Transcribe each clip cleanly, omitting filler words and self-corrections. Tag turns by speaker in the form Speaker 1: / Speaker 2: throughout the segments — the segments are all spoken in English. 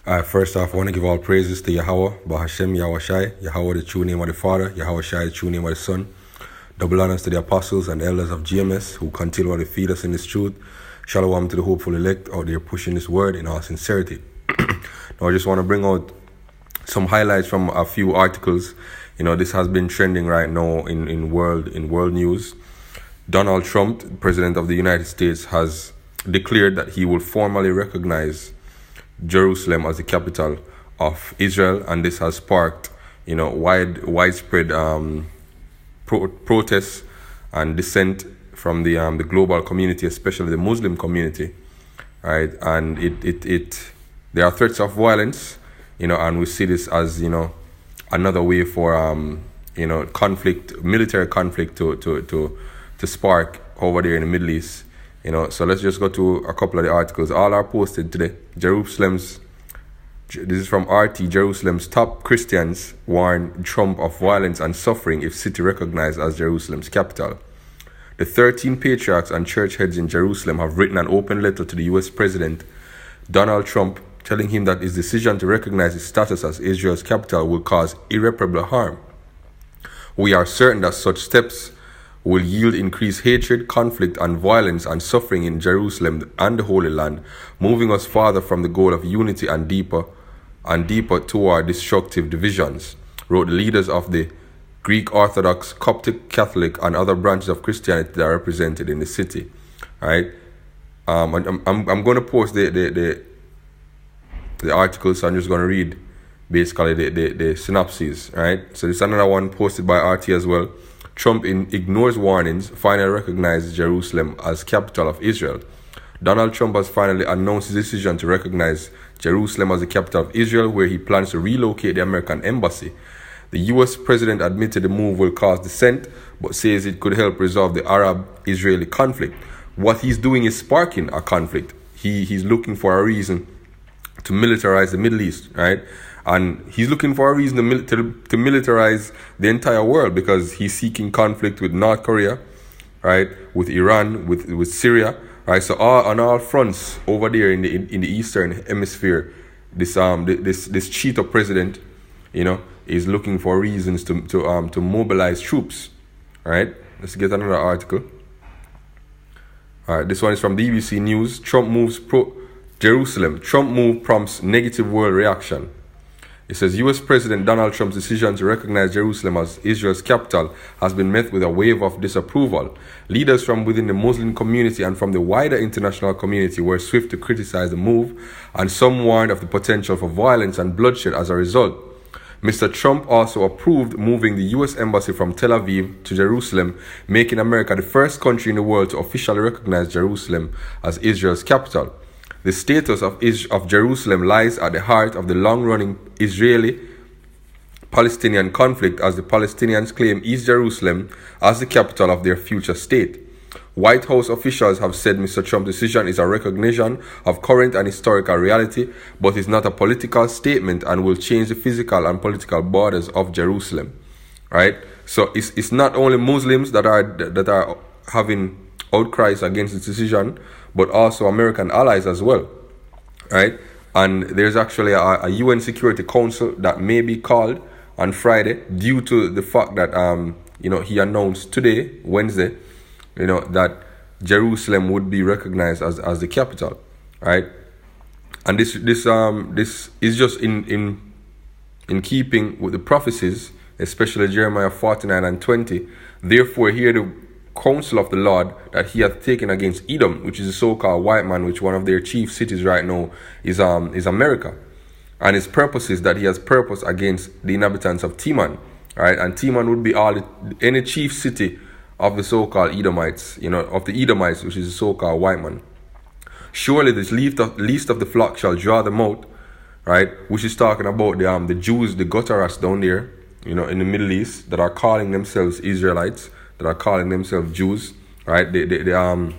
Speaker 1: First off, I want to give all praises to Yahweh, Bahashem, Yahweh Shai, Yahweh the true name of the Father, Yahweh Shai the true name of the Son. Double honors to the apostles and elders of GMS who continue to feed us in this truth. Shalom to the hopeful elect out there pushing this word in all sincerity. Now I just want to bring out some highlights from a few articles. This has been trending right now in world news. Donald Trump, President of the United States, has declared that he will formally recognize Jerusalem as the capital of Israel, and this has sparked, widespread protests and dissent from the global community, especially the Muslim community, right? And there are threats of violence, and we see this as another way for military conflict to spark over there in the Middle East. So let's just go to a couple of the articles. All are posted today. This is from RT. Jerusalem's top Christians warn Trump of violence and suffering if city recognized as Jerusalem's capital. The 13 patriarchs and church heads in Jerusalem have written an open letter to the U.S. President Donald Trump, telling him that his decision to recognize its status as Israel's capital will cause irreparable harm. We are certain that such steps will yield increased hatred, conflict, and violence and suffering in Jerusalem and the Holy Land, moving us farther from the goal of unity and deeper toward destructive divisions, wrote the leaders of the Greek Orthodox, Coptic, Catholic, and other branches of Christianity that are represented in the city. All right, I'm going to post the article, so I'm just going to read basically the synopses. Right, so this is another one posted by RT as well. Trump ignores warnings, finally recognizes Jerusalem as capital of Israel. Donald Trump has finally announced his decision to recognize Jerusalem as the capital of Israel, where he plans to relocate the American embassy. The U.S. president admitted the move will cause dissent, but says it could help resolve the Arab-Israeli conflict. What he's doing is sparking a conflict. He's looking for a reason to militarize the Middle East, right? And he's looking for a reason to militarize the entire world, because he's seeking conflict with North Korea, right? With Iran, with Syria, right? So on all fronts over there in the Eastern Hemisphere, this cheater president, is looking for reasons to mobilize troops, right? Let's get another article. All right, this one is from the BBC News. Trump moves Jerusalem. Trump move prompts negative world reaction. It says U.S. President Donald Trump's decision to recognize Jerusalem as Israel's capital has been met with a wave of disapproval. Leaders from within the Muslim community and from the wider international community were swift to criticize the move, and some warned of the potential for violence and bloodshed as a result. Mr. Trump also approved moving the U.S. Embassy from Tel Aviv to Jerusalem, making America the first country in the world to officially recognize Jerusalem as Israel's capital. The status of Jerusalem lies at the heart of the long-running Israeli-Palestinian conflict, as the Palestinians claim East Jerusalem as the capital of their future state. White House officials have said Mr. Trump's decision is a recognition of current and historical reality, but is not a political statement and will change the physical and political borders of Jerusalem. Right? So it's not only Muslims that are having outcries against this decision, but also American allies as well, right? And there's actually a UN Security Council that may be called on Friday, due to the fact that he announced today, Wednesday, that Jerusalem would be recognized as the capital, right? And this is just in keeping with the prophecies, especially Jeremiah 49 and 20. Therefore, hear the counsel of the Lord that he hath taken against Edom, which is a so-called white man, which one of their chief cities right now is America, and his purposes that he has purposed against the inhabitants of Teman, right? And Teman would be any chief city of the so-called Edomites, of the Edomites, which is a so-called white man. Surely this least of the flock shall draw them out, right? Which is talking about the Jews, the Gutaras down there, in the Middle East, that are calling themselves Israelites, that are calling themselves Jews, right? The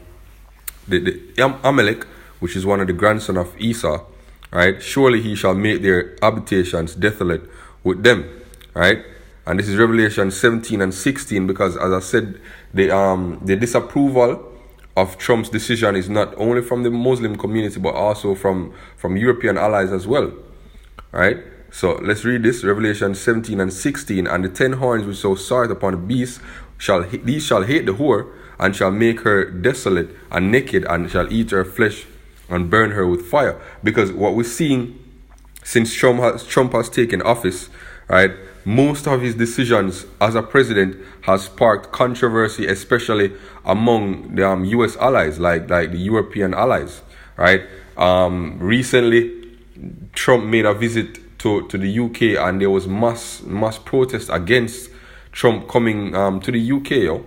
Speaker 1: Amalek, which is one of the grandson of Esau, right? Surely he shall make their habitations desolate with them, right? And this is Revelation 17 and 16, because as I said, the disapproval of Trump's decision is not only from the Muslim community, but also from European allies as well. right? So let's read this, Revelation 17 and 16. And the 10 horns which thou sawest upon the beast, these shall hate the whore, and shall make her desolate and naked, and shall eat her flesh and burn her with fire. Because what we're seeing since Trump has taken office, right, most of his decisions as a president has sparked controversy, especially among the U.S. allies, like the European allies, right? Recently, Trump made a visit to the UK, and there was mass protest against Trump coming to the UK,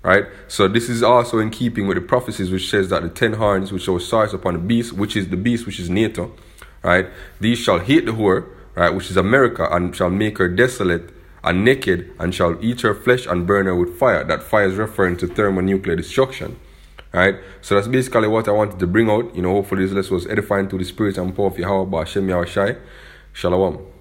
Speaker 1: right? So this is also in keeping with the prophecies which says that the 10 horns which shall seize upon the beast, which is NATO, right? These shall hate the whore, right, which is America, and shall make her desolate and naked, and shall eat her flesh and burn her with fire. That fire is referring to thermonuclear destruction, right? So that's basically what I wanted to bring out. Hopefully this lesson was edifying to the spirit and power of Yahweh Ba'Shem Yahushai. Shalom.